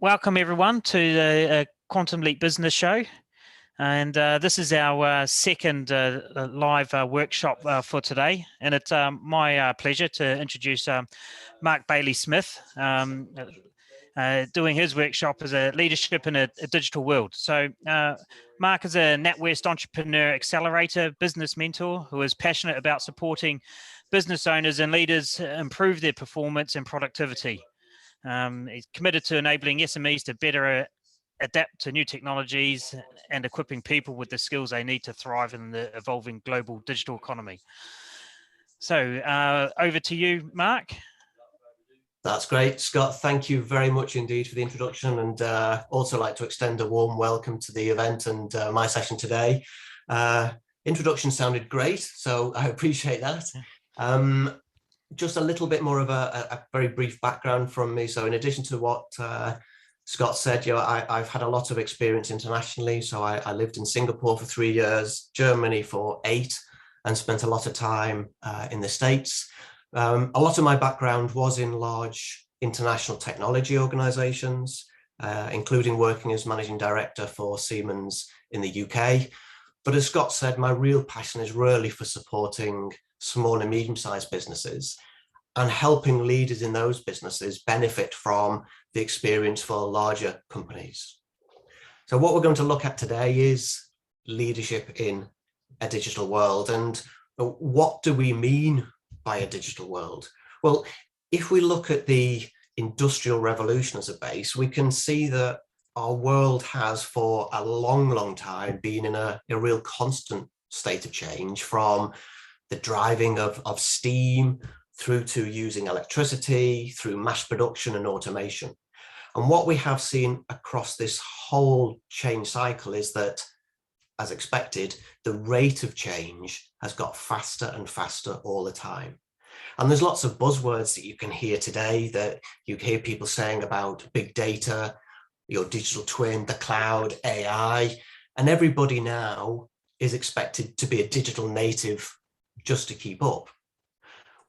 Welcome everyone to the Quantum Leap Business Show. And this is our second live workshop for today. And it's my pleasure to introduce Mark Bayley Smyth, doing his workshop as a leadership in a digital world. So Mark is a NatWest Entrepreneur Accelerator business mentor who is passionate about supporting business owners and leaders improve their performance and productivity. He's committed to enabling SMEs to better adapt to new technologies and equipping people with the skills they need to thrive in the evolving global digital economy. So over to you, Mark. That's great, Scott. Thank you very much indeed for the introduction, and also like to extend a warm welcome to the event and my session today. Introduction sounded great, so I appreciate that. Just a little bit more of a very brief background from me. So in addition to what Scott said, I've had a lot of experience internationally. So I lived in Singapore for 3 years, Germany for 8, and spent a lot of time in the States. A lot of my background was in large international technology organizations, including working as Managing Director for Siemens in the UK. But as Scott said, my real passion is really for supporting small and medium-sized businesses and helping leaders in those businesses benefit from the experience for larger companies. So what we're going to look at today is leadership in a digital world. And what do we mean by a digital world? Well, if we look at the Industrial Revolution as a base, we can see that our world has for a long time been in a real constant state of change, from the driving of steam through to using electricity, through mass production and automation. And what we have seen across this whole change cycle is that, as expected, the rate of change has got faster and faster all the time. And there's lots of buzzwords that you can hear today, that you hear people saying about big data, your digital twin, the cloud, AI, and everybody now is expected to be a digital native just to keep up.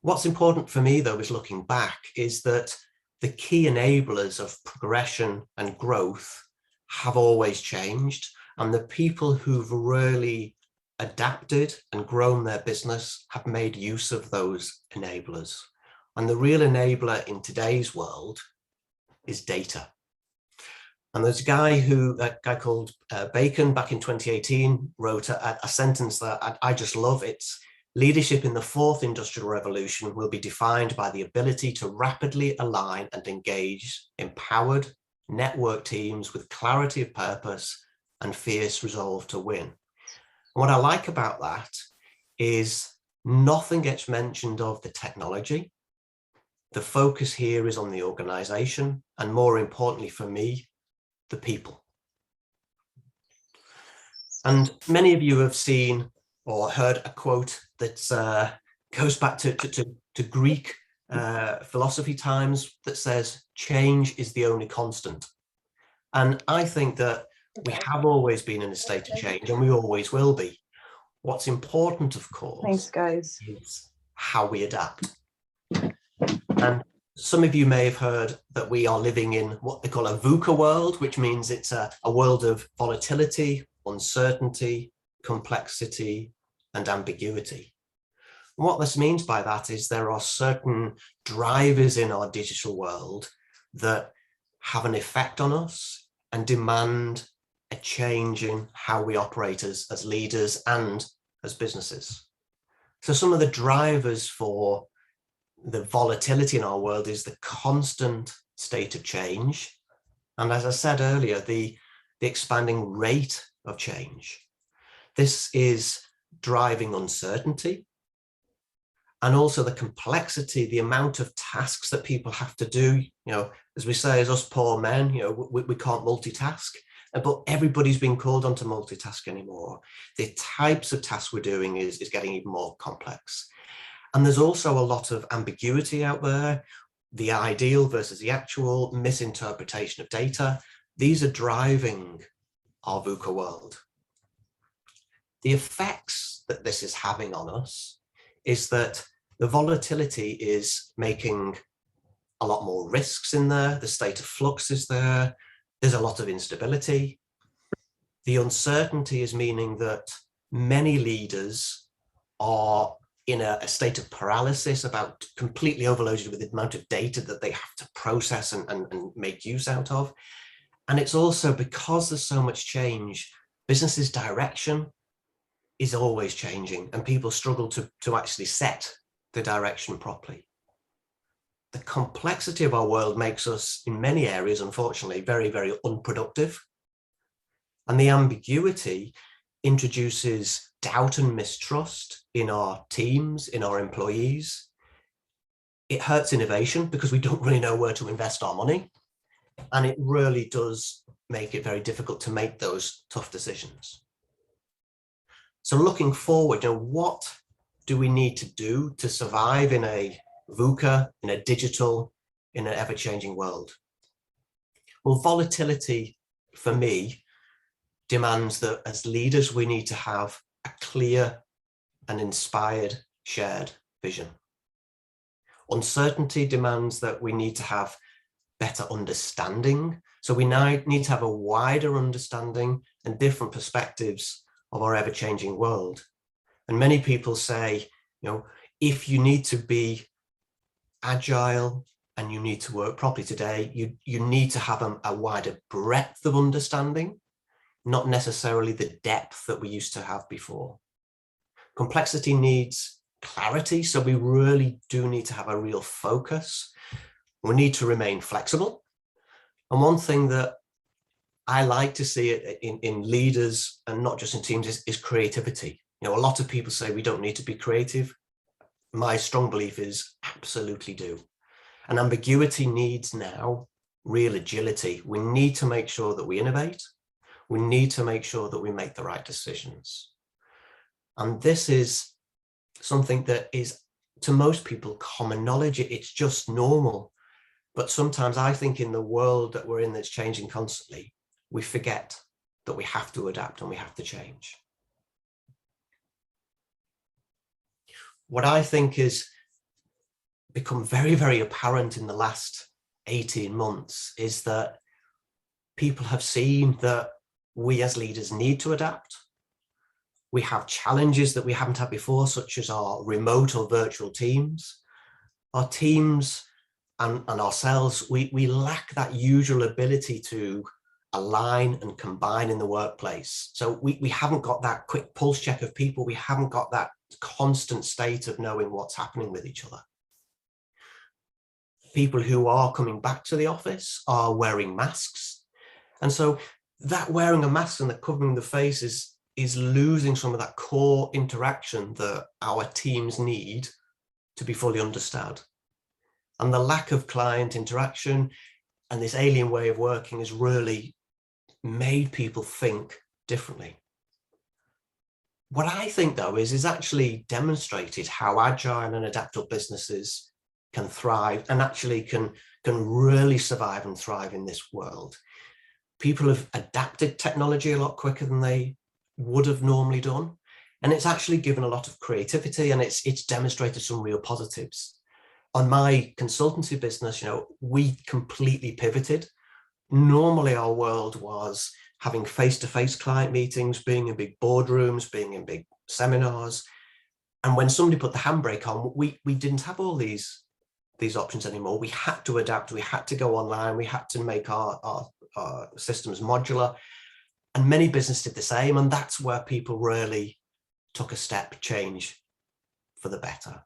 What's important for me, though, is looking back, is that the key enablers of progression and growth have always changed, and the people who've really adapted and grown their business have made use of those enablers. And the real enabler in today's world is data. And there's a guy called Bacon back in 2018 wrote a sentence that I just love. It's: leadership in the fourth industrial revolution will be defined by the ability to rapidly align and engage empowered, network teams with clarity of purpose and fierce resolve to win. And what I like about that is nothing gets mentioned of the technology. The focus here is on the organization, and more importantly for me, the people. And many of you have seen or heard a quote that goes back to Greek philosophy times that says, change is the only constant. And I think that we have always been in a state of change, and we always will be. What's important, of course, thanks, guys, is how we adapt. And some of you may have heard that we are living in what they call a VUCA world, which means it's a world of volatility, uncertainty, complexity, and ambiguity. And what this means by that is there are certain drivers in our digital world that have an effect on us and demand a change in how we operate as leaders and as businesses. So some of the drivers for the volatility in our world is the constant state of change. And as I said earlier, the expanding rate of change. This is driving uncertainty, and also the complexity, the amount of tasks that people have to do. As we say, as us poor men, we can't multitask, but everybody's being called on to multitask anymore. The types of tasks we're doing is getting even more complex. And there's also a lot of ambiguity out there, the ideal versus the actual, misinterpretation of data. These are driving our VUCA world. The effects that this is having on us is that the volatility is making a lot more risks in there, the state of flux is there, There's a lot of instability. The uncertainty is meaning that many leaders are in a state of paralysis, about completely overloaded with the amount of data that they have to process and make use out of. And it's also because there's so much change, business's direction is always changing, and people struggle to actually set the direction properly. The complexity of our world makes us, in many areas, unfortunately, very, very unproductive. And the ambiguity introduces doubt and mistrust in our teams, in our employees. It hurts innovation because we don't really know where to invest our money. And it really does make it very difficult to make those tough decisions. So looking forward, what do we need to do to survive in a VUCA, in a digital, in an ever-changing world? Well, volatility for me demands that as leaders, we need to have a clear and inspired shared vision. Uncertainty demands that we need to have better understanding. So we now need to have a wider understanding and different perspectives of our ever-changing world. And many people say, if you need to be agile and you need to work properly today, you need to have a wider breadth of understanding, not necessarily the depth that we used to have before. Complexity needs clarity, so we really do need to have a real focus. We need to remain flexible. And one thing that I like to see in leaders, and not just in teams, is creativity. A lot of people say we don't need to be creative. My strong belief is absolutely do. And ambiguity needs now real agility. We need to make sure that we innovate. We need to make sure that we make the right decisions. And this is something that is, to most people, common knowledge. It's just normal. But sometimes I think in the world that we're in that's changing constantly, we forget that we have to adapt and we have to change. What I think has become very, very apparent in the last 18 months is that people have seen that we as leaders need to adapt. We have challenges that we haven't had before, such as our remote or virtual teams. Our teams and ourselves, we lack that usual ability to align and combine in the workplace. So we haven't got that quick pulse check of people. We haven't got that constant state of knowing what's happening with each other. People who are coming back to the office are wearing masks. And so that wearing a mask and the covering the face is losing some of that core interaction that our teams need to be fully understood. And the lack of client interaction and this alien way of working has really made people think differently. What I think, though, is actually demonstrated how agile and adaptable businesses can thrive and actually can really survive and thrive in this world. People have adapted technology a lot quicker than they would have normally done. And it's actually given a lot of creativity, and it's demonstrated some real positives. On my consultancy business, we completely pivoted. Normally our world was having face-to-face client meetings, being in big boardrooms, being in big seminars. And when somebody put the handbrake on, we didn't have all these options anymore. We had to adapt, we had to go online, we had to make our systems modular. And many businesses did the same. And that's where people really took a step change for the better.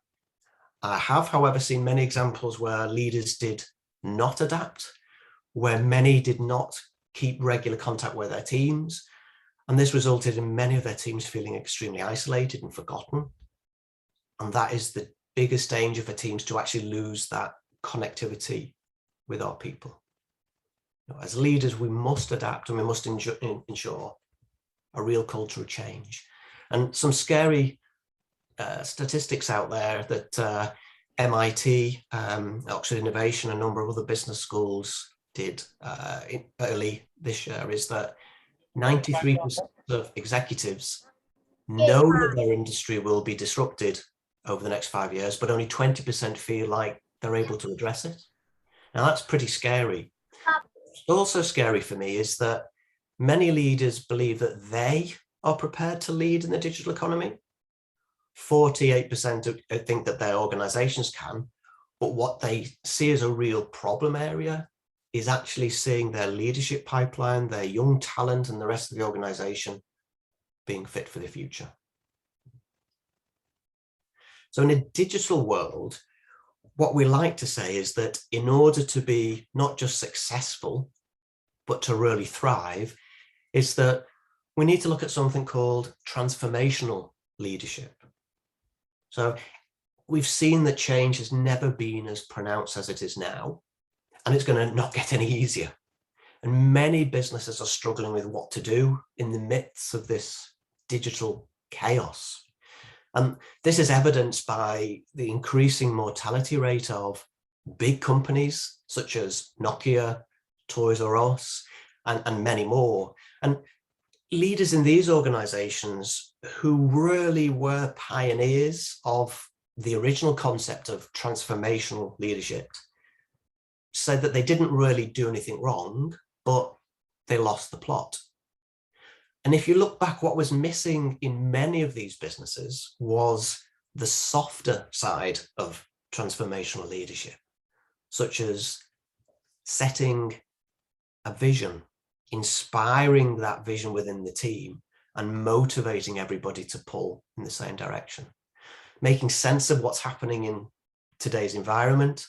I have, however, seen many examples where leaders did not adapt, where many did not keep regular contact with their teams. And this resulted in many of their teams feeling extremely isolated and forgotten. And that is the biggest danger for teams, to actually lose that connectivity with our people. As leaders, we must adapt, and we must ensure a real cultural change. And some scary statistics out there that MIT, Oxford Innovation, a number of other business schools did early this year is that 93% of executives know that their industry will be disrupted over the next 5 years, but only 20% feel like they're able to address it. Now that's pretty scary. also scary for me is that many leaders believe that they are prepared to lead in the digital economy. 48% think that their organizations can, but what they see as a real problem area is actually seeing their leadership pipeline, their young talent, and the rest of the organization being fit for the future. So in a digital world, what we like to say is that in order to be not just successful, but to really thrive, is that we need to look at something called transformational leadership. So we've seen that change has never been as pronounced as it is now, and it's going to not get any easier. And many businesses are struggling with what to do in the midst of this digital chaos. And this is evidenced by the increasing mortality rate of big companies such as Nokia, Toys R Us, and many more. And leaders in these organizations who really were pioneers of the original concept of transformational leadership said that they didn't really do anything wrong, but they lost the plot. And if you look back, what was missing in many of these businesses was the softer side of transformational leadership, such as setting a vision, inspiring that vision within the team, and motivating everybody to pull in the same direction, making sense of what's happening in today's environment,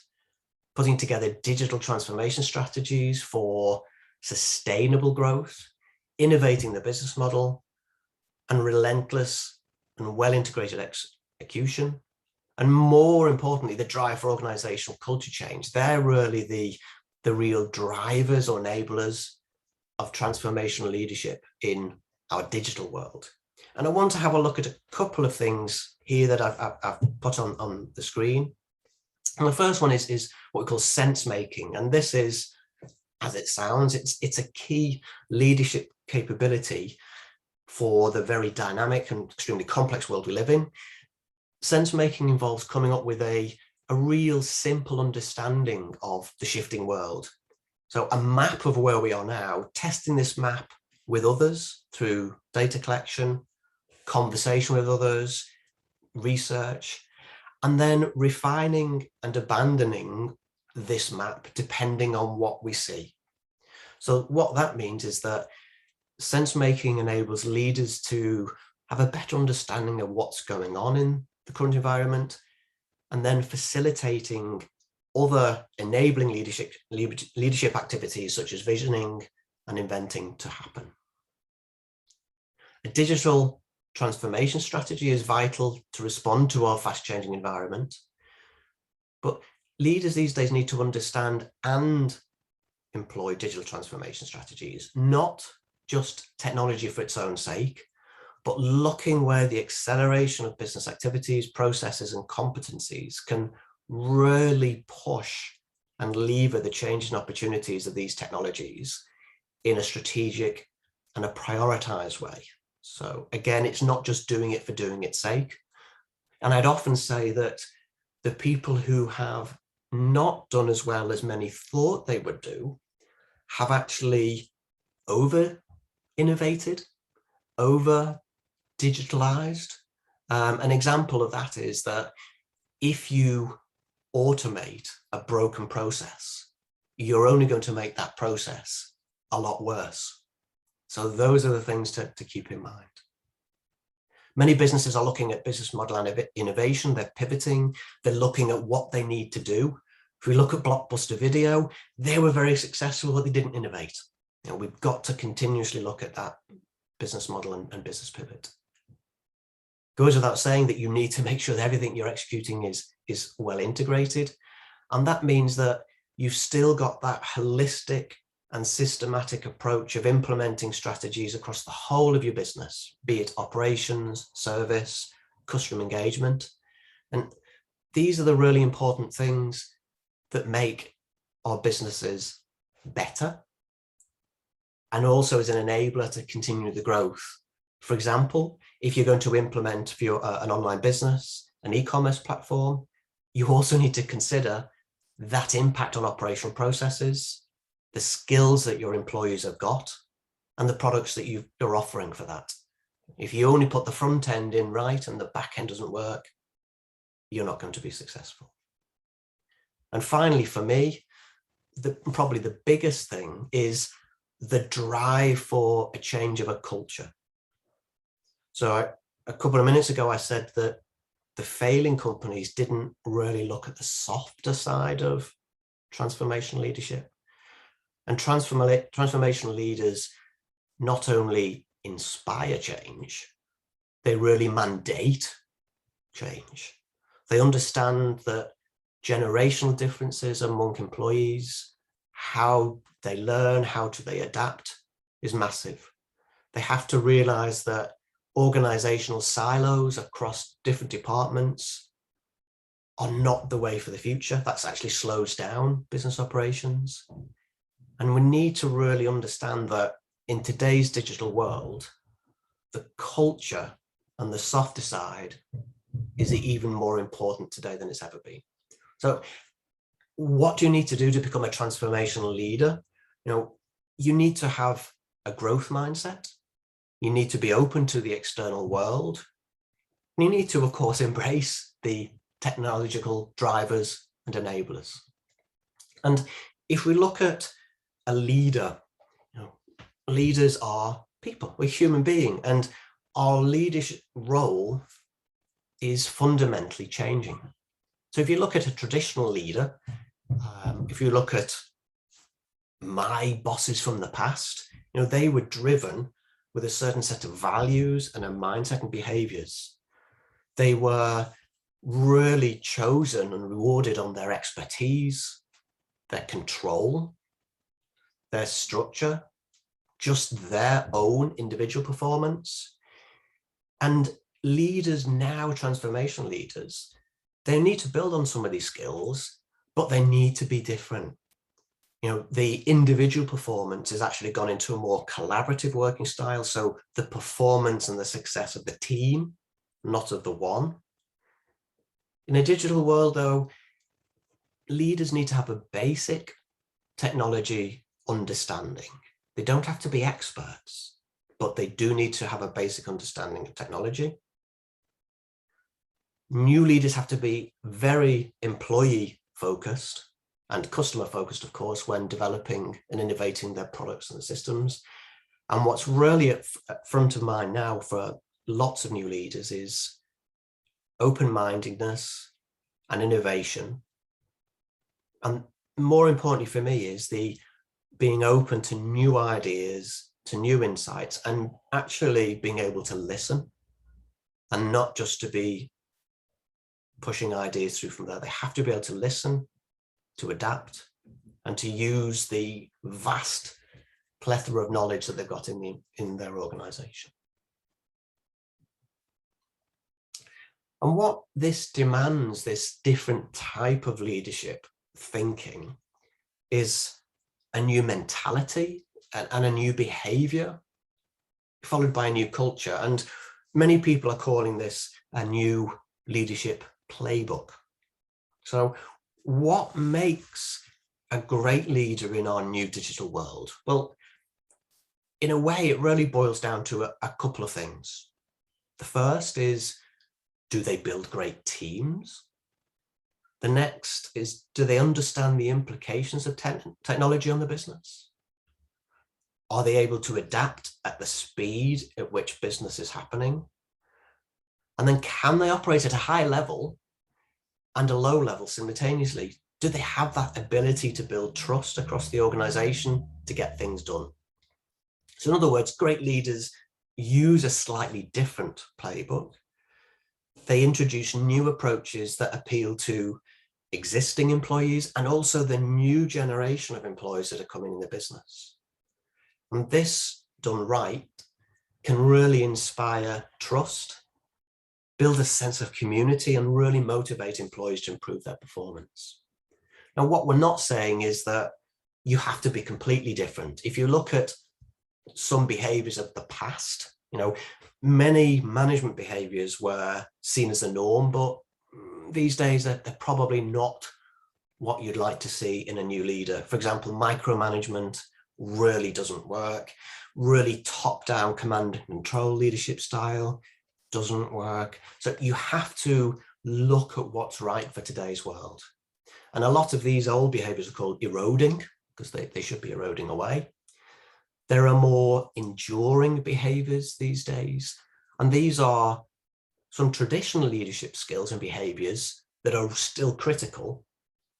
putting together digital transformation strategies for sustainable growth, innovating the business model, and relentless and well-integrated execution. And more importantly, the drive for organizational culture change. They're really the real drivers or enablers of transformational leadership in our digital world. And I want to have a look at a couple of things here that I've put on the screen. And the first one is what we call sense making. And this is, as it sounds, it's a key leadership capability for the very dynamic and extremely complex world we live in. Sense making involves coming up with a real simple understanding of the shifting world. So a map of where we are now, testing this map with others through data collection, conversation with others, research, and then refining and abandoning this map depending on what we see. So what that means is that sense making enables leaders to have a better understanding of what's going on in the current environment, and then facilitating other enabling leadership activities such as visioning and inventing to happen. A digital transformation strategy is vital to respond to our fast-changing environment, but leaders these days need to understand and employ digital transformation strategies, not just technology for its own sake, but looking where the acceleration of business activities, processes, and competencies can really push and lever the changes and opportunities of these technologies in a strategic and a prioritized way. So again, it's not just doing it for doing its sake. And I'd often say that the people who have not done as well as many thought they would do have actually over innovated, over digitalized. An example of that is that if you automate a broken process, you're only going to make that process a lot worse. So those are the things to keep in mind. Many businesses are looking at business model and innovation. They're pivoting. They're looking at what they need to do. If we look at Blockbuster Video, they were very successful, but they didn't innovate. You know, we've got to continuously look at that business model and business pivot. Goes without saying that you need to make sure that everything you're executing is well integrated. And that means that you've still got that holistic and systematic approach of implementing strategies across the whole of your business, be it operations, service, customer engagement. And these are the really important things that make our businesses better, and also as an enabler to continue the growth. For example, if you're going to implement for your, an online business, an e-commerce platform, you also need to consider that impact on operational processes, the skills that your employees have got, and the products that you're offering for that. If you only put the front end in right and the back end doesn't work, you're not going to be successful. And finally, for me, probably the biggest thing is the drive for a change of a culture. So a couple of minutes ago, I said that the failing companies didn't really look at the softer side of transformational leadership. And transformational leaders not only inspire change, they really mandate change. They understand that generational differences among employees, how they learn, how do they adapt, is massive. They have to realize that organizational silos across different departments are not the way for the future. That's actually slows down business operations. And we need to really understand that in today's digital world, the culture and the softer side is even more important today than it's ever been. So what do you need to do to become a transformational leader? You need to have a growth mindset. You need to be open to the external world. You need to, of course, embrace the technological drivers and enablers. And if we look at a leader, leaders are people, we're human beings, and our leadership role is fundamentally changing. So if you look at a traditional leader, if you look at my bosses from the past, they were driven with a certain set of values and a mindset and behaviors. They were really chosen and rewarded on their expertise, their control, their structure, just their own individual performance. And leaders now, transformational leaders, they need to build on some of these skills, but they need to be different. The individual performance has actually gone into a more collaborative working style. So the performance and the success of the team, not of the one. In a digital world, though, leaders need to have a basic technology understanding. They don't have to be experts, but they do need to have a basic understanding of technology. New leaders have to be very employee focused and customer focused, of course, when developing and innovating their products and systems. And what's really at front of mind now for lots of new leaders is open-mindedness and innovation. And more importantly for me is the being open to new ideas, to new insights, and actually being able to listen and not just to be pushing ideas through from there. They have to be able to listen, to adapt, and to use the vast plethora of knowledge that they've got in their organization. And what this demands, this different type of leadership thinking, is a new mentality and a new behavior, followed by a new culture. And many people are calling this a new leadership playbook. So what makes a great leader in our new digital world? Well, in a way, it really boils down to a couple of things. The first is, do they build great teams? The next is, do they understand the implications of technology on the business? Are they able to adapt at the speed at which business is happening? And then can they operate at a high level and a low level simultaneously? Do they have that ability to build trust across the organization to get things done? So in other words, great leaders use a slightly different playbook. They introduce new approaches that appeal to existing employees and also the new generation of employees that are coming in the business. And this, done right, can really inspire trust, build a sense of community, and really motivate employees to improve their performance. Now, what we're not saying is that you have to be completely different. If you look at some behaviors of the past, many management behaviors were seen as a norm, but these days they're probably not what you'd like to see in a new leader. For example, micromanagement really doesn't work. Really top-down command and control leadership style doesn't work. So you have to look at what's right for today's world. And a lot of these old behaviors are called eroding, because they should be eroding away. There are more enduring behaviors these days. And these are some traditional leadership skills and behaviors that are still critical,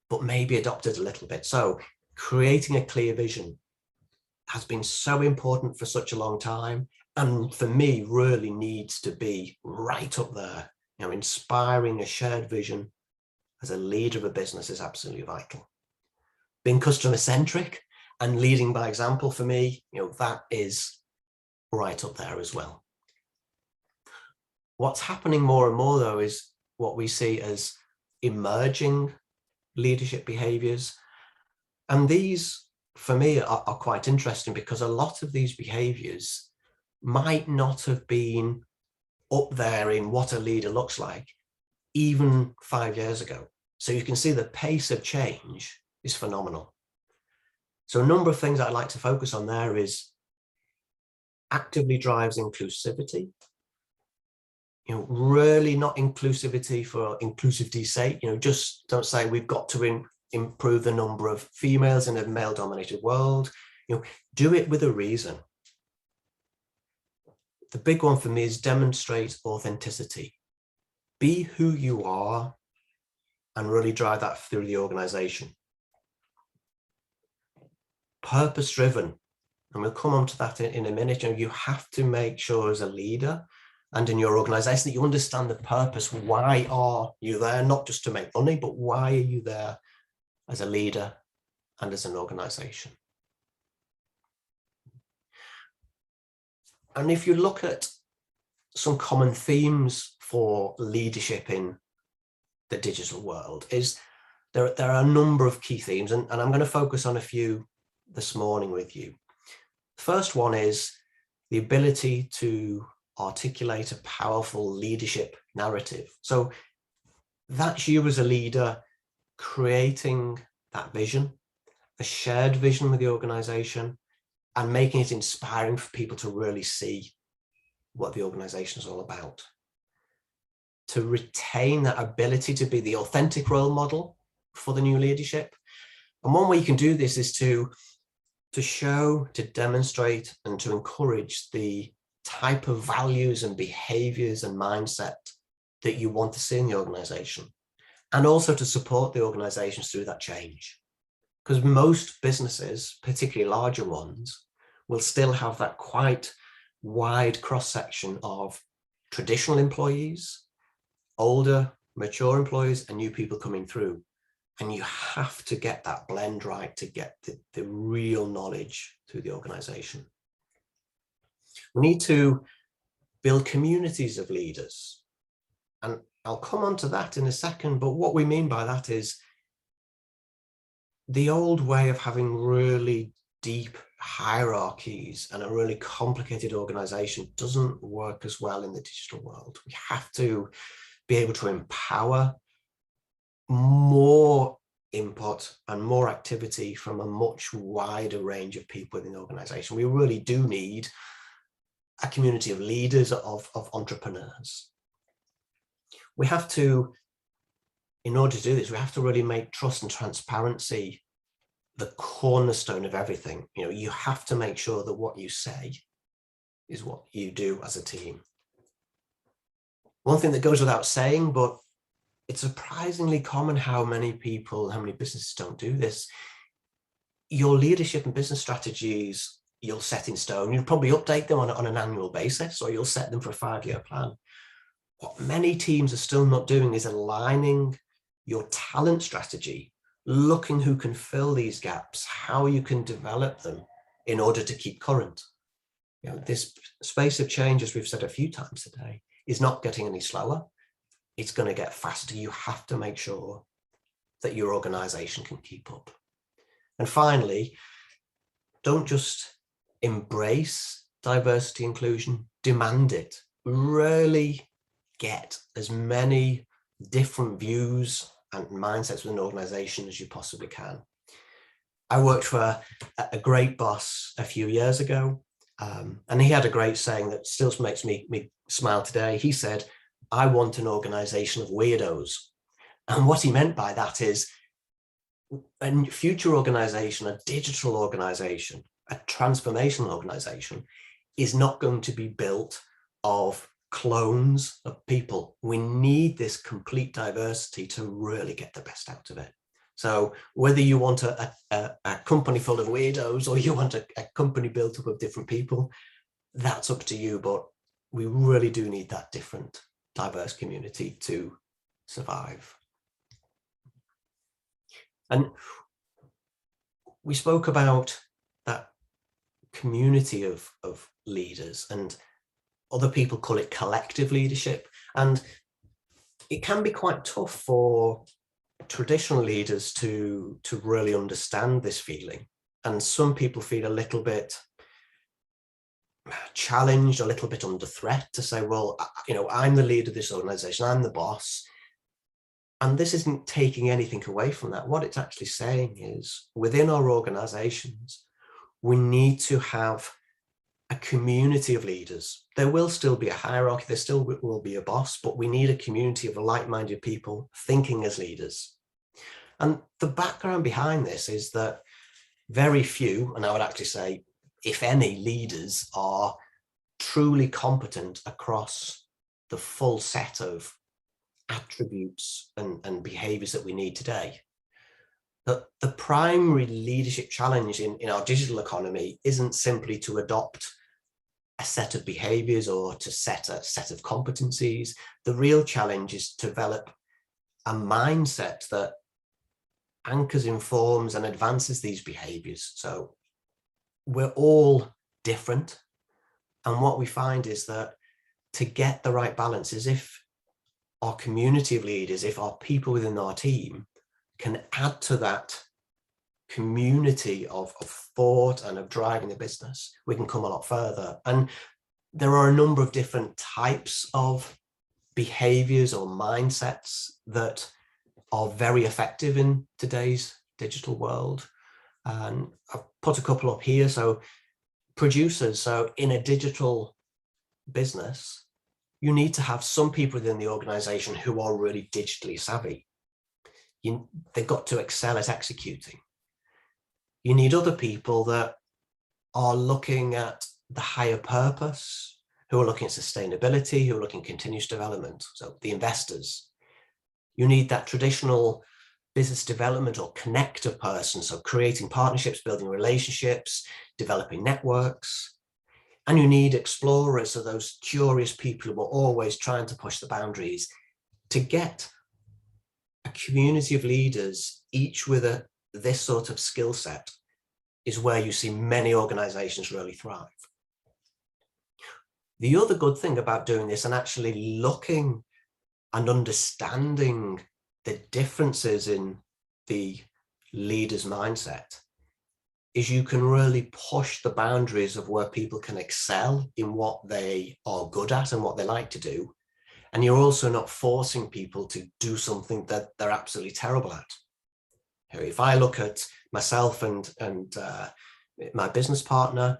but maybe adopted a little bit. So creating a clear vision has been so important for such a long time, and for me really needs to be right up there. You know, inspiring a shared vision as a leader of a business is absolutely vital. Being customer centric and leading by example, for me, you know, that is right up there as well. What's happening more and more though is what we see as emerging leadership behaviors, and these for me are quite interesting, because a lot of these behaviors might not have been up there in what a leader looks like even 5 years ago. So you can see the pace of change is phenomenal. So a number of things I'd like to focus on there is actively drives inclusivity. You know, really not inclusivity for inclusivity's sake. You know, just don't say we've got to improve the number of females in a male-dominated world. You know, do it with a reason. The big one for me is demonstrate authenticity. Be who you are and really drive that through the organization. Purpose-driven, and we'll come on to that in a minute. You know, you have to make sure as a leader and in your organization that you understand the purpose. Why are you there? Not just to make money, but why are you there as a leader and as an organization? And if you look at some common themes for leadership in the digital world, is there are a number of key themes, and I'm going to focus on a few this morning with you. The first one is the ability to articulate a powerful leadership narrative. So that's you as a leader creating that vision, a shared vision with the organization, and making it inspiring for people to really see what the organization is all about. To retain that ability to be the authentic role model for the new leadership. And one way you can do this is to show, to demonstrate, and to encourage the type of values and behaviors and mindset that you want to see in the organization, and also to support the organizations through that change. Because most businesses, particularly larger ones, will still have that quite wide cross-section of traditional employees, older, mature employees, and new people coming through. And you have to get that blend right to get the real knowledge through the organization. We need to build communities of leaders. And I'll come on to that in a second, but what we mean by that is the old way of having really deep hierarchies and a really complicated organization doesn't work as well in the digital world. We have to be able to empower more input and more activity from a much wider range of people within the organization. We really do need a community of leaders, of entrepreneurs. We have to, in order to do this, we have to really make trust and transparency the cornerstone of everything. You know, you have to make sure that what you say is what you do as a team. One thing that goes without saying, but it's surprisingly common how many businesses don't do this. Your leadership and business strategies, you'll set in stone. You'll probably update them on an annual basis, or you'll set them for a 5-year plan. What many teams are still not doing is aligning your talent strategy, looking who can fill these gaps, how you can develop them in order to keep current. You know, this space of change, as we've said a few times today, is not getting any slower. It's going to get faster. You have to make sure that your organization can keep up. And finally, don't just embrace diversity inclusion, demand it. Really get as many different views and mindsets with an organization as you possibly can. I worked for a great boss a few years ago, and he had a great saying that still makes me smile today. He said, "I want an organization of weirdos." And what he meant by that is a future organization, a digital organization, a transformational organization is not going to be built of clones of people. We need this complete diversity to really get the best out of it. So whether you want a company full of weirdos or you want a company built up of different people, that's up to you. But we really do need that different, diverse community to survive. And we spoke about that community of leaders, and other people call it collective leadership. And it can be quite tough for traditional leaders to really understand this feeling. And some people feel a little bit challenged, a little bit under threat to say, well, I'm the leader of this organization, I'm the boss. And this isn't taking anything away from that. What it's actually saying is within our organizations, we need to have a community of leaders. There will still be a hierarchy, there still will be a boss, but we need a community of like-minded people thinking as leaders. And the background behind this is that very few, and I would actually say, if any, leaders are truly competent across the full set of attributes and behaviors that we need today. The primary leadership challenge in our digital economy isn't simply to adopt a set of behaviors or to set a set of competencies. The real challenge is to develop a mindset that anchors, informs, and advances these behaviors. So we're all different. And what we find is that to get the right balance is if our community of leaders, if our people within our team can add to that community of thought and of driving the business, we can come a lot further. And there are a number of different types of behaviors or mindsets that are very effective in today's digital world. And I've put a couple up here. So producers, so in a digital business, you need to have some people within the organization who are really digitally savvy. They've got to excel at executing. You need other people that are looking at the higher purpose, who are looking at sustainability, who are looking at continuous development. So the investors. You need that traditional business development or connector person. So creating partnerships, building relationships, developing networks. And you need explorers, so those curious people who are always trying to push the boundaries. To get a community of leaders, each with this sort of skill set, is where you see many organizations really thrive. The other good thing about doing this and actually looking and understanding the differences in the leader's mindset is you can really push the boundaries of where people can excel in what they are good at and what they like to do. And you're also not forcing people to do something that they're absolutely terrible at. If I look at myself and my business partner,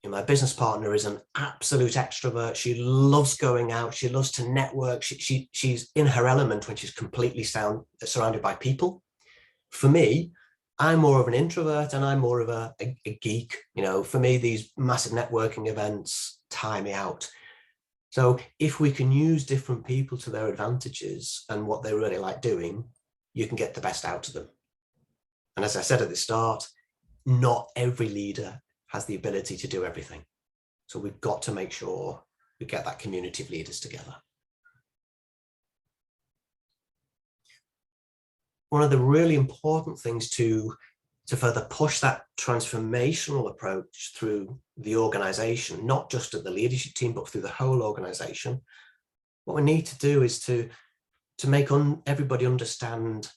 my business partner is an absolute extrovert. She loves going out. She loves to network. She's in her element when she's completely surrounded by people. For me, I'm more of an introvert and I'm more of a geek. For me, these massive networking events tire me out. So if we can use different people to their advantages and what they really like doing, you can get the best out of them. And as I said at the start, not every leader has the ability to do everything. So we've got to make sure we get that community of leaders together. One of the really important things to further push that transformational approach through the organization, not just at the leadership team, but through the whole organization, what we need to do is to make everybody understand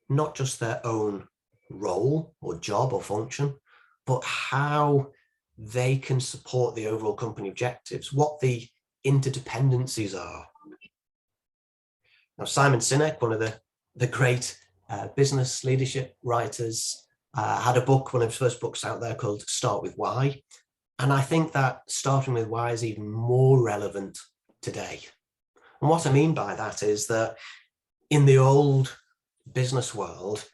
not just their own role or job or function, but how they can support the overall company objectives, what the interdependencies are. Now, Simon Sinek, one of the the great business leadership writers had a book, one of his first books out there, called Start With Why. And I think that starting with why is even more relevant today. And what I mean by that is that in the old business world,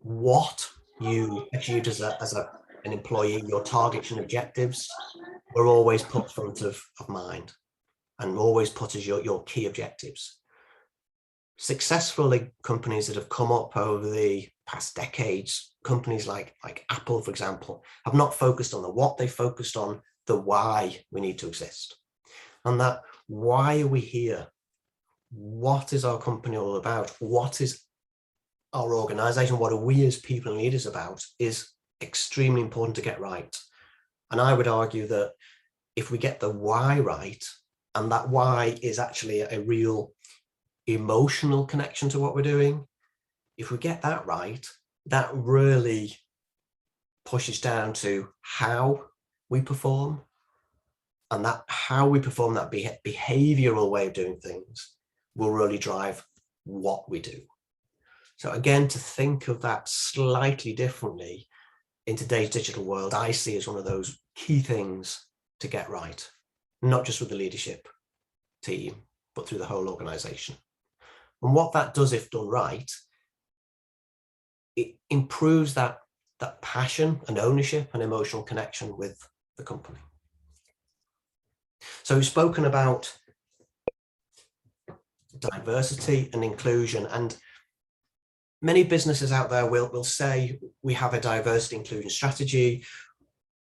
what you achieved as an employee, your targets and objectives, were always put front of mind and always put as your key objectives. Successful companies that have come up over the past decades, companies like Apple, for example, have not focused on the what, they focused on the why we need to exist. And that, why are we here? What is our company all about? What is our organization? What are we as people and leaders about is extremely important to get right. And I would argue that if we get the why right, and that why is actually a real emotional connection to what we're doing, if we get that right, that really pushes down to how we perform. And that how we perform, that behavioral way of doing things, will really drive what we do. So again, to think of that slightly differently in today's digital world, I see as one of those key things to get right, not just with the leadership team, but through the whole organization. And what that does, if done right, it improves that passion and ownership and emotional connection with the company. So we've spoken about diversity and inclusion, and many businesses out there will say, we have a diversity inclusion strategy,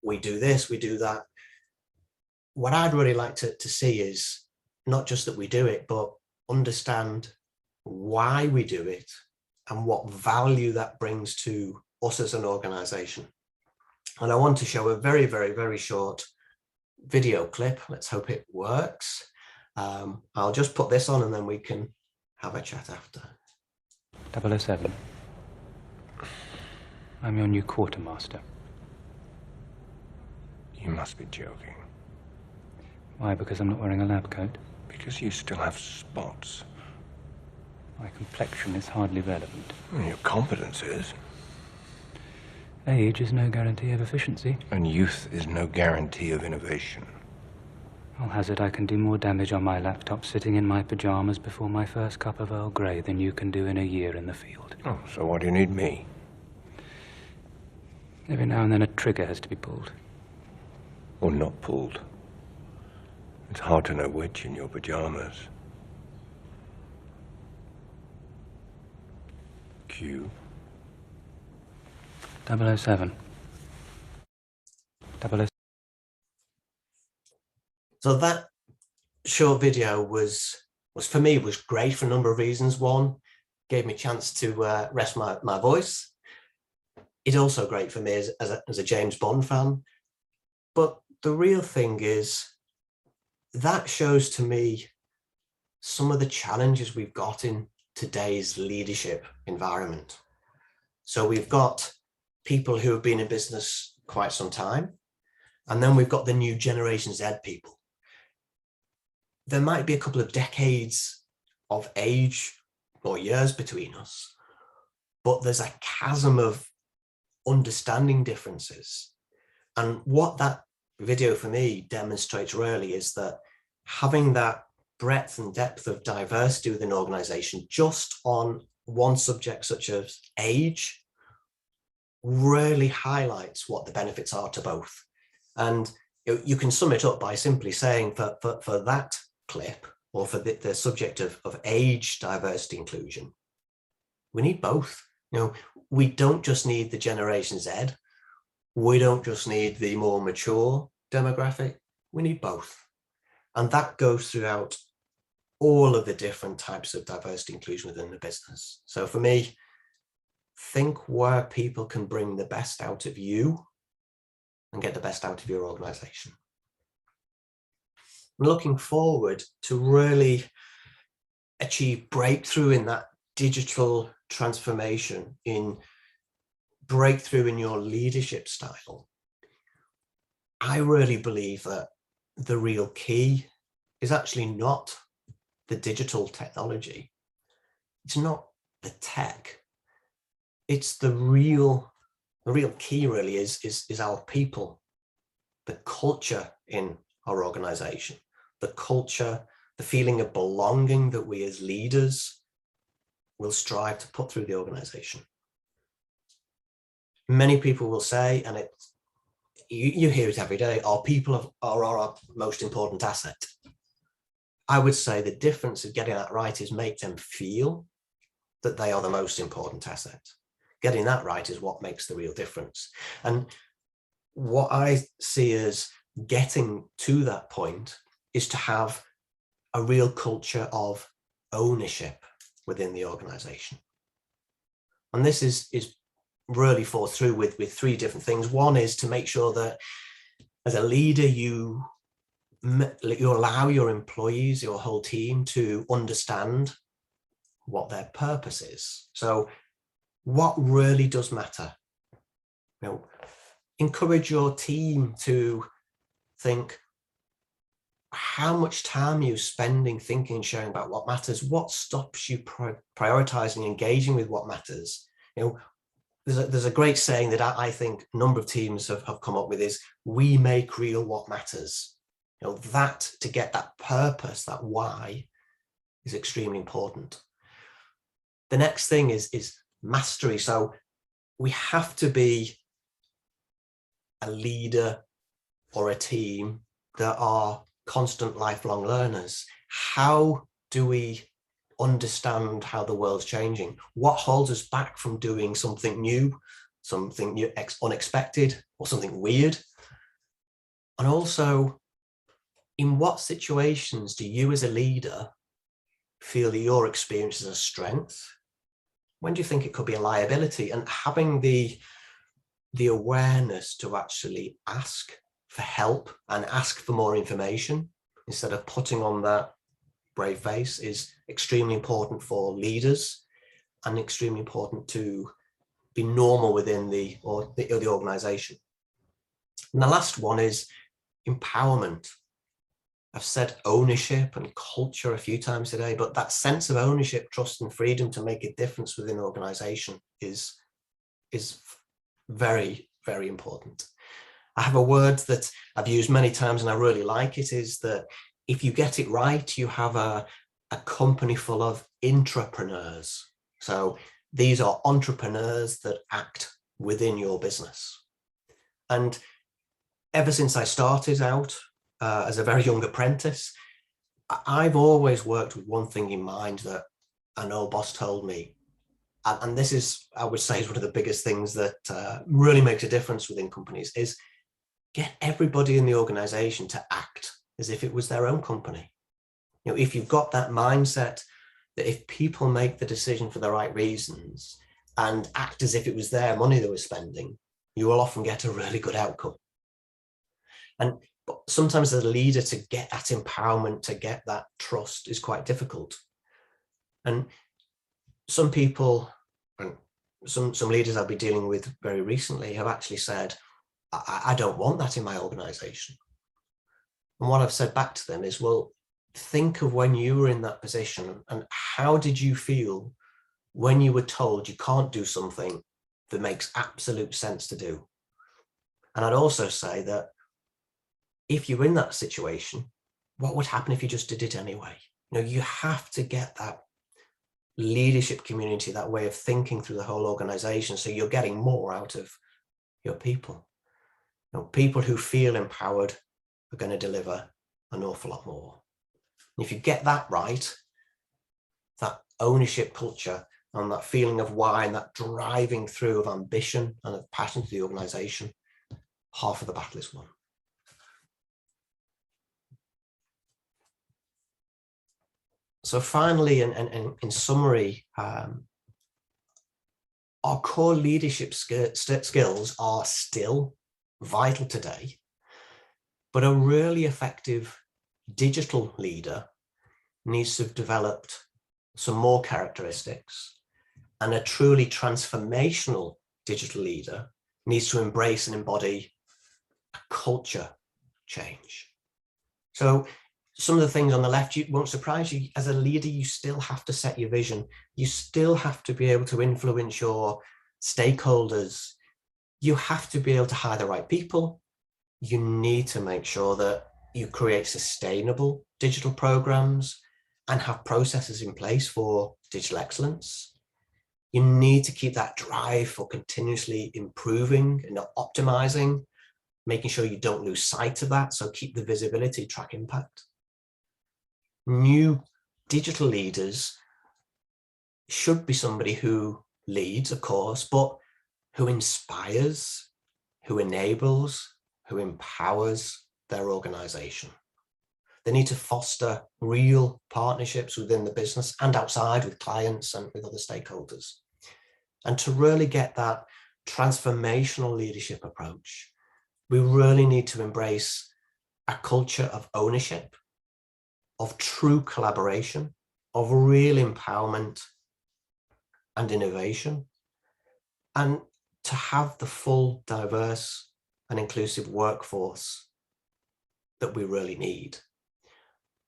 we do this, we do that. What I'd really like to see is not just that we do it, but understand why we do it and what value that brings to us as an organization. And I want to show a very, very, very short video clip. Let's hope it works. I'll just put this on and then we can have a chat after. 007. I'm your new quartermaster. You must be joking. Why? Because I'm not wearing a lab coat? Because you still have spots. My complexion is hardly relevant. Well, your competence is. Age is no guarantee of efficiency. And youth is no guarantee of innovation. I'll hazard I can do more damage on my laptop sitting in my pajamas before my first cup of Earl Grey than you can do in a year in the field. Oh, so why do you need me? Every now and then a trigger has to be pulled. Or not pulled. It's hard to know which in your pajamas. Q. 007. 007. So that short video was for me, was great for a number of reasons. One, gave me a chance to rest my voice. It's also great for me as a James Bond fan. But the real thing is, that shows to me some of the challenges we've got in today's leadership environment. So we've got people who have been in business quite some time, and then we've got the new Generation Z people. There might be a couple of decades of age or years between us, but there's a chasm of understanding differences. And what that video for me demonstrates really is that having that breadth and depth of diversity within an organization just on one subject such as age really highlights what the benefits are to both. And you can sum it up by simply saying for that clip, or for the subject of age diversity inclusion, we need both. We don't just need the Generation Z. We don't just need the more mature demographic. We need both. And that goes throughout all of the different types of diversity inclusion within the business. So for me, think where people can bring the best out of you and get the best out of your organization. I'm looking forward to really achieve breakthrough in that digital transformation, in breakthrough in your leadership style. I really believe that the real key is actually not the digital technology. It's not the tech. It's the real key really is our people, the culture in our organization, the culture, the feeling of belonging that we as leaders will strive to put through the organization. Many people will say, and you hear it every day, our people are our most important asset. I would say the difference of getting that right is make them feel that they are the most important asset. Getting that right is what makes the real difference. And what I see as getting to that point is to have a real culture of ownership within the organization. And this is really falls through with three different things. One is to make sure that as a leader, you allow your employees, your whole team, to understand what their purpose is. So what really does matter? Encourage your team to think, how much time are you spending thinking and sharing about what matters? What stops you prioritizing, engaging with what matters? There's a great saying that I think a number of teams have come up with is, we make real what matters. That to get that purpose, that why, is extremely important. The next thing is mastery. So we have to be a leader or a team that are constant lifelong learners. How do we understand how the world's changing? What holds us back from doing something new, unexpected, or something weird? And also, in what situations do you as a leader feel that your experience is a strength? When do you think it could be a liability? And having the awareness to actually ask for help and ask for more information instead of putting on that brave face is extremely important for leaders, and extremely important to be normal within the organization. And the last one is empowerment. I've said ownership and culture a few times today, but that sense of ownership, trust, and freedom to make a difference within an organization is very, very important. I have a word that I've used many times and I really like it, is that if you get it right, you have a company full of intrapreneurs. So these are entrepreneurs that act within your business. And ever since I started out as a very young apprentice, I've always worked with one thing in mind that an old boss told me. And this is, I would say, is one of the biggest things that really makes a difference within companies, is get everybody in the organization to act as if it was their own company. If you've got that mindset that if people make the decision for the right reasons and act as if it was their money they were spending, you will often get a really good outcome. And sometimes as a leader, to get that empowerment, to get that trust is quite difficult. And some people, and some leaders I'll be dealing with very recently, have actually said, I don't want that in my organization. And what I've said back to them is, well, think of when you were in that position and how did you feel when you were told you can't do something that makes absolute sense to do? And I'd also say that if you're in that situation, what would happen if you just did it anyway? You have to get that leadership community, that way of thinking through the whole organization, so you're getting more out of your people. People who feel empowered are going to deliver an awful lot more. And if you get that right, that ownership culture and that feeling of why and that driving through of ambition and of passion to the organization, half of the battle is won. So finally, and in summary, our core leadership skills are still vital today, but a really effective digital leader needs to have developed some more characteristics, and a truly transformational digital leader needs to embrace and embody a culture change. So some of the things on the left, you won't surprise you. As a leader, you still have to set your vision. You still have to be able to influence your stakeholders. You have to be able to hire the right people. You need to make sure that you create sustainable digital programs and have processes in place for digital excellence. You need to keep that drive for continuously improving and optimizing, making sure you don't lose sight of that. So keep the visibility, track impact. New digital leaders should be somebody who leads, of course, but who inspires, who enables, who empowers their organization. They need to foster real partnerships within the business and outside with clients and with other stakeholders. And to really get that transformational leadership approach, we really need to embrace a culture of ownership, of true collaboration, of real empowerment and innovation, and to have the full, diverse and inclusive workforce that we really need.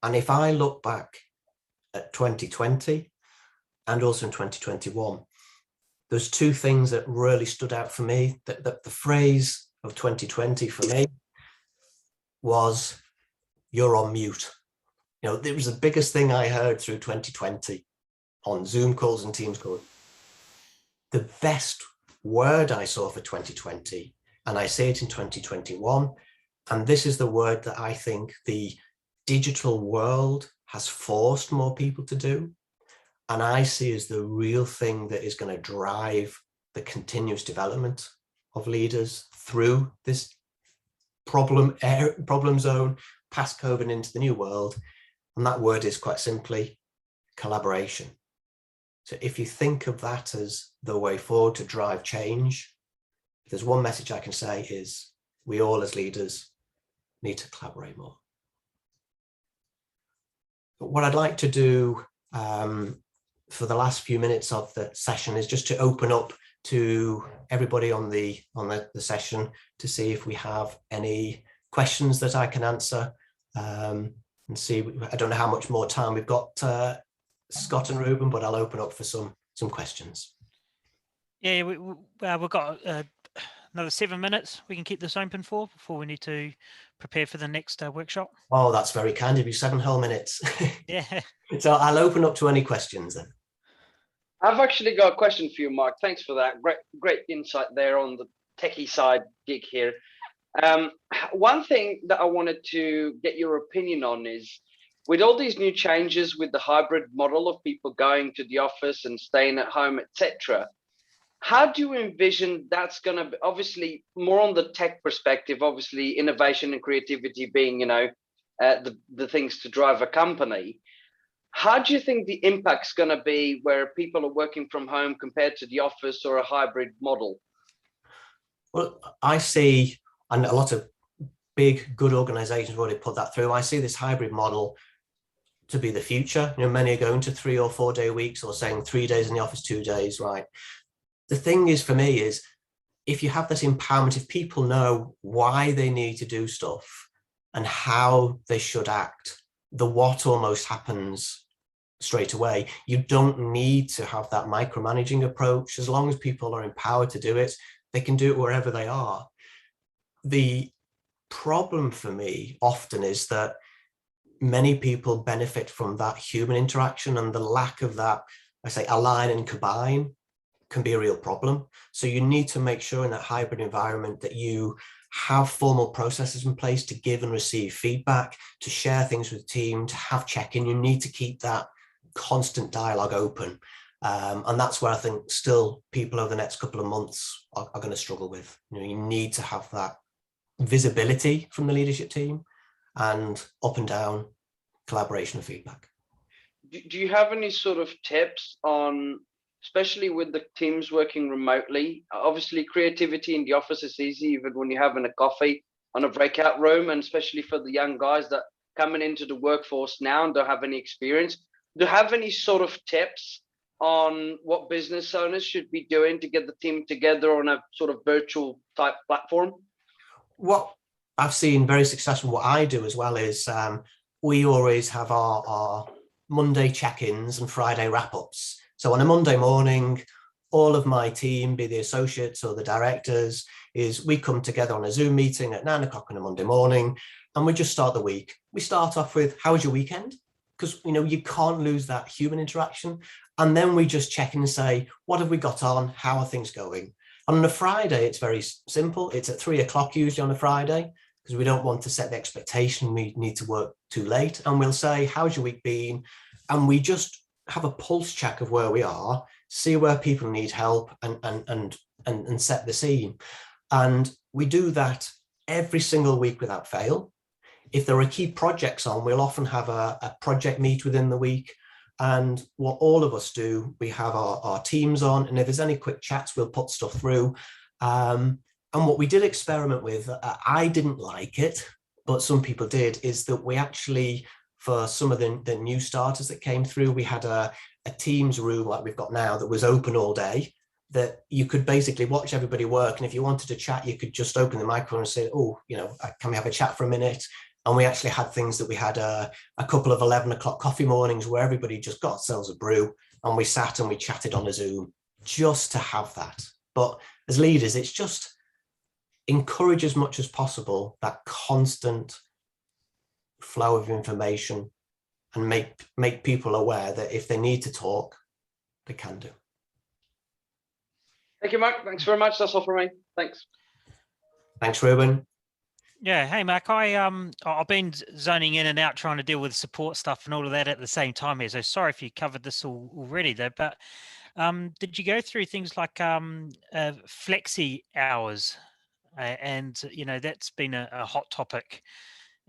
And if I look back at 2020 and also in 2021, there's two things that really stood out for me. That the phrase of 2020 for me was, "You're on mute." You know, it was the biggest thing I heard through 2020 on Zoom calls and Teams calls. The best word I saw for 2020, and I say it in 2021, and this is the word that I think the digital world has forced more people to do, and I see as the real thing that is going to drive the continuous development of leaders through this problem zone, past COVID into the new world. And that word is quite simply collaboration. So if you think of that as the way forward to drive change, if there's one message I can say is we all as leaders need to collaborate more. But what I'd like to do for the last few minutes of the session is just to open up to everybody on the session to see if we have any questions that I can answer. And see, I don't know how much more time we've got, Scott and Ruben, but I'll open up for some questions. Yeah, we've got another 7 minutes we can keep this open for before we need to prepare for the next workshop. Oh, that's very kind of you, 7 whole minutes. Yeah. So I'll open up to any questions then. I've actually got a question for you, Mark. Thanks for that. Great insight there on the techie side gig here. One thing that I wanted to get your opinion on is, with all these new changes with the hybrid model of people going to the office and staying at home, etc., how do you envision that's going to be, obviously more on the tech perspective, obviously innovation and creativity being, you know, the things to drive a company. How do you think the impact's going to be where people are working from home compared to the office or a hybrid model? Well, I see, and a lot of big, good organizations have already put that through. I see this hybrid model to be the future. You know, many are going to 3 or 4 day weeks, or saying 3 days in the office, 2 days, right? The thing is, for me, is if you have this empowerment, if people know why they need to do stuff and how they should act, the what almost happens straight away. You don't need to have that micromanaging approach. As long as people are empowered to do it, they can do it wherever they are. The problem for me often is that many people benefit from that human interaction, and the lack of that, I say, align and combine can be a real problem. So you need to make sure in that hybrid environment that you have formal processes in place to give and receive feedback, to share things with the team, to have check-in. You need to keep that constant dialogue open. And that's where I think still people over the next couple of months are going to struggle with. You know, you need to have that visibility from the leadership team and up and down collaboration and feedback. Do you have any sort of tips on, especially with the teams working remotely? Obviously creativity in the office is easy, even when you're having a coffee on a breakout room, and especially for the young guys that coming into the workforce now and don't have any experience. Do you have any sort of tips on what business owners should be doing to get the team together on a sort of virtual type platform? What I've seen very successful, what I do as well, is we always have our Monday check-ins and Friday wrap-ups. So on a Monday morning, all of my team, be the associates or the directors, is we come together on a Zoom meeting at 9 o'clock on a Monday morning, and we just start the week. We start off with, how was your weekend? Because, you know, you can't lose that human interaction. And then we just check in and say, what have we got on? How are things going? And on a Friday, it's very simple. It's at 3 o'clock usually on a Friday, because we don't want to set the expectation we need to work too late. And we'll say, how's your week been? And we just have a pulse check of where we are, see where people need help, and set the scene. And we do that every single week without fail. If there are key projects on, we'll often have a project meet within the week. And what all of us do, we have our teams on, and if there's any quick chats, we'll put stuff through. And what we did experiment with, I didn't like it, but some people did, is that we actually, for some of the new starters that came through, we had a Teams room like we've got now that was open all day, that you could basically watch everybody work. And if you wanted to chat, you could just open the microphone and say, oh, you know, can we have a chat for a minute? And we actually had things that we had a couple of 11 o'clock coffee mornings where everybody just got themselves a brew and we sat and we chatted on a Zoom just to have that. But as leaders, it's just encourage as much as possible that constant flow of information and make people aware that if they need to talk, they can do. Thank you, Mark. Thanks very much. That's all from me. Thanks. Thanks, Ruben. Yeah, hey Mark, I've been zoning in and out trying to deal with support stuff and all of that at the same time here. So sorry if you covered this already though, but did you go through things like Flexi Hours? And you know, that's been a hot topic,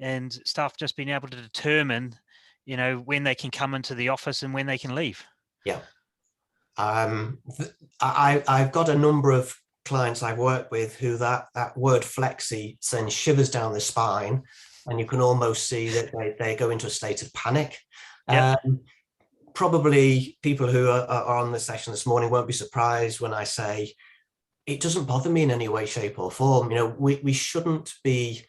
and staff just being able to determine, you know, when they can come into the office and when they can leave. Yeah. I've got a number of clients I've worked with who that word flexi sends shivers down the spine, and you can almost see that they go into a state of panic. Yep. Probably people who are on the session this morning won't be surprised when I say it doesn't bother me in any way, shape or form. You know, we shouldn't be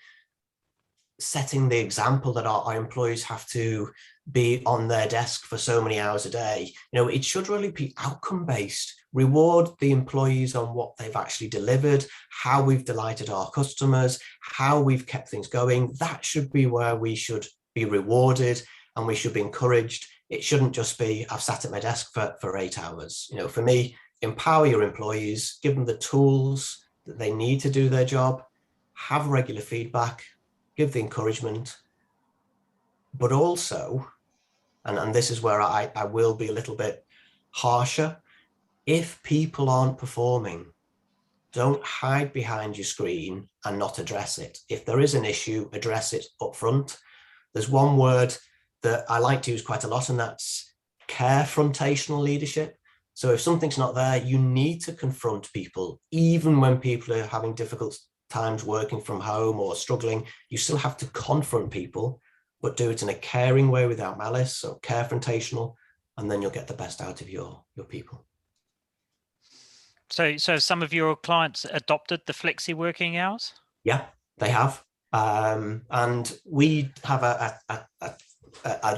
setting the example that our employees have to be on their desk for so many hours a day. You know, it should really be outcome based. Reward the employees on what they've actually delivered, how we've delighted our customers, how we've kept things going. That should be where we should be rewarded and we should be encouraged. It shouldn't just be, I've sat at my desk for 8 hours. You know, for me, empower your employees, give them the tools that they need to do their job, have regular feedback, give the encouragement, but also, and this is where I will be a little bit harsher, if people aren't performing, don't hide behind your screen and not address it. If there is an issue, address it up front. There's one word that I like to use quite a lot, and that's carefrontational leadership. So if something's not there, you need to confront people, even when people are having difficult times working from home or struggling. You still have to confront people, but do it in a caring way without malice. So carefrontational, and then you'll get the best out of your people. So some of your clients adopted the flexi working hours? Yeah, they have. And we have a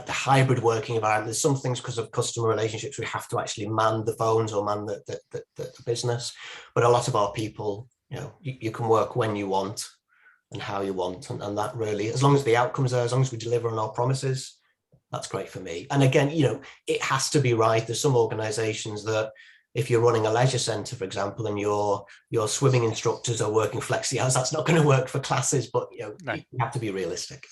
hybrid working environment. There's some things because of customer relationships, we have to actually man the phones or man the business. But a lot of our people, you know, you can work when you want and how you want. And that really, as long as the outcomes are, as long as we deliver on our promises, that's great for me. And again, you know, it has to be right. There's some organizations that if you're running a leisure center, for example, and your swimming instructors are working flexi hours, that's not going to work for classes, but you know, no. You have to be realistic.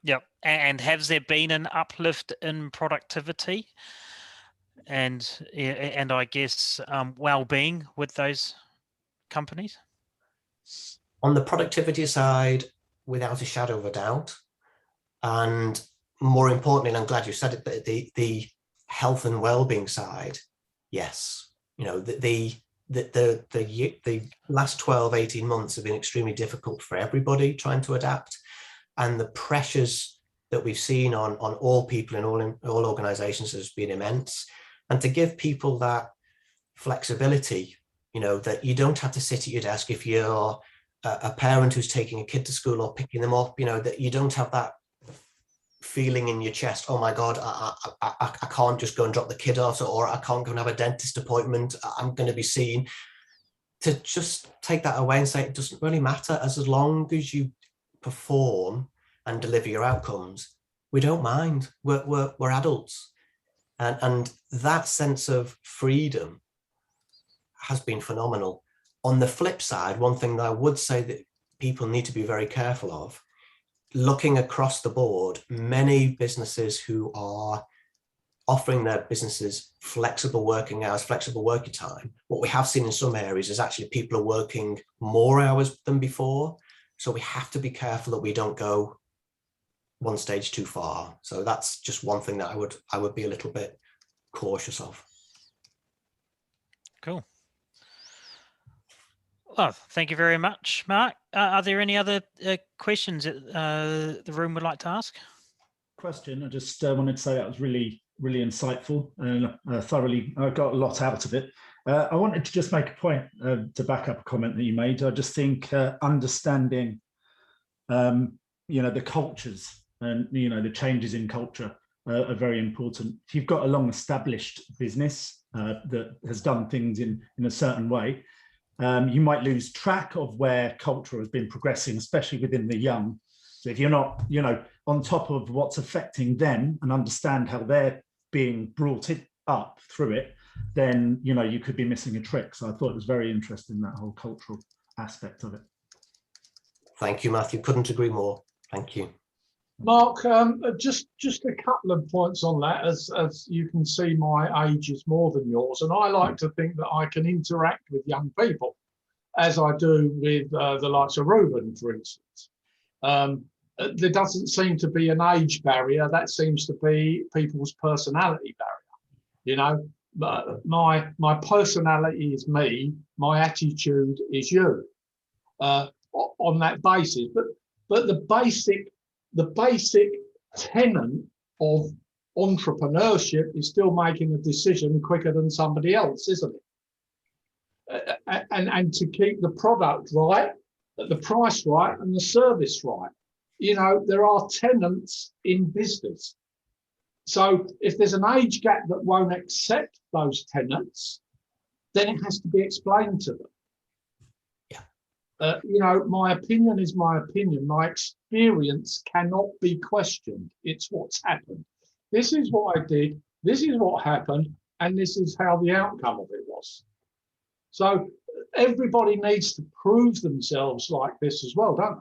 Yep. And has there been an uplift in productivity and I guess well-being with those companies? On the productivity side, without a shadow of a doubt. And more importantly, and I'm glad you said it, the health and well-being side, yes. You know, the last 12, 18 months have been extremely difficult for everybody trying to adapt. And the pressures that we've seen on all people in all organizations has been immense. And to give people that flexibility, you know, that you don't have to sit at your desk if you're a parent who's taking a kid to school or picking them up, you know, that you don't have that feeling in your chest, oh my God, I can't just go and drop the kid off, or I can't go and have a dentist appointment, I'm going to be seen, to just take that away and say it doesn't really matter, as long as you perform and deliver your outcomes, we don't mind. We're adults. And that sense of freedom has been phenomenal. On the flip side, one thing that I would say that people need to be very careful of, looking across the board, many businesses who are offering their businesses flexible working hours, flexible working time, what we have seen in some areas is actually people are working more hours than before. So we have to be careful that we don't go one stage too far. So that's just one thing that I would be a little bit cautious of. Cool. Well, thank you very much, Mark. Are there any other questions that the room would like to ask? Question. I just wanted to say that was really, really insightful and thoroughly. I got a lot out of it. I wanted to just make a point to back up a comment that you made. I just think understanding, the cultures and the changes in culture are very important. If you've got a long-established business that has done things in a certain way, you might lose track of where culture has been progressing, especially within the young. So if you're not, on top of what's affecting them and understand how they're being brought up through it, then, you could be missing a trick. So I thought it was very interesting, that whole cultural aspect of it. Thank you, Matthew. Couldn't agree more. Thank you. Mark, just a couple of points on that. As you can see, my age is more than yours, and I like to think that I can interact with young people, as I do with the likes of Ruben, for instance. There doesn't seem to be an age barrier. That seems to be people's personality barrier. My personality is me. My attitude is you. On that basis, but the basic tenet of entrepreneurship is still making a decision quicker than somebody else, isn't it? And to keep the product right, the price right, and the service right. There are tenets in business. So if there's an age gap that won't accept those tenets, then it has to be explained to them. My opinion is my opinion. My experience cannot be questioned. It's what's happened. This is what I did. This is what happened. And this is how the outcome of it was. So everybody needs to prove themselves like this as well, don't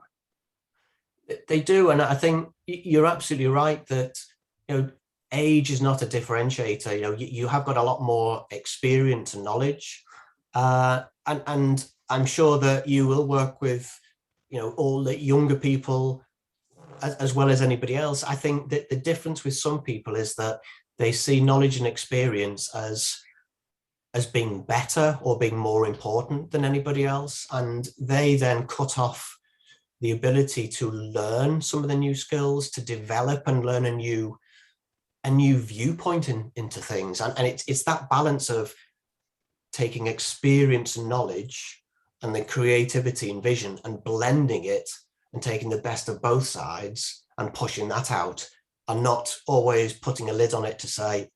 they? They do. And I think you're absolutely right that, age is not a differentiator. You have got a lot more experience and knowledge. And I'm sure that you will work with, all the younger people as well as anybody else. I think that the difference with some people is that they see knowledge and experience as being better or being more important than anybody else. And they then cut off the ability to learn some of the new skills, to develop and learn a new viewpoint into things. And it's that balance of taking experience and knowledge and the creativity and vision and blending it and taking the best of both sides and pushing that out, and not always putting a lid on it to say,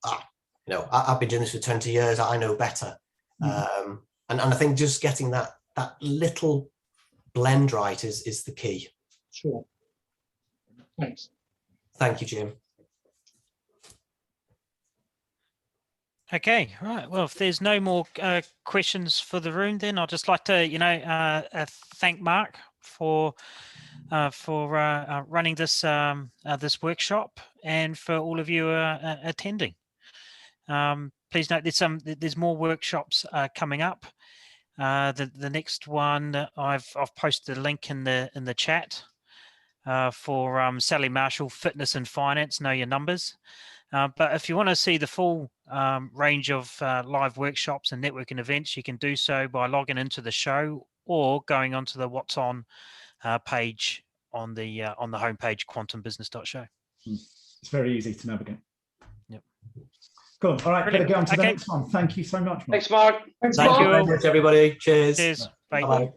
I've been doing this for 20 years, I know better. And I think just getting that little blend right is the key. Sure. Thanks. Thank you, Jim. Okay, right. Well, if there's no more questions for the room, then I'd just like to, thank Mark for running this this workshop, and for all of you attending. Please note there's more workshops coming up. The next one, I've posted a link in the chat for Sally Marshall, Fitness and Finance, Know Your Numbers. But if you want to see the full range of live workshops and networking events, you can do so by logging into the show or going onto the What's On page on the homepage, quantumbusiness.show. It's very easy to navigate. Yep. Cool. All right, better go on to the next one. Thank you so much, Mark. Thanks, Mark. Thanks, Thank Mark. you very much, everybody. Cheers. Cheers. Bye. Bye-bye.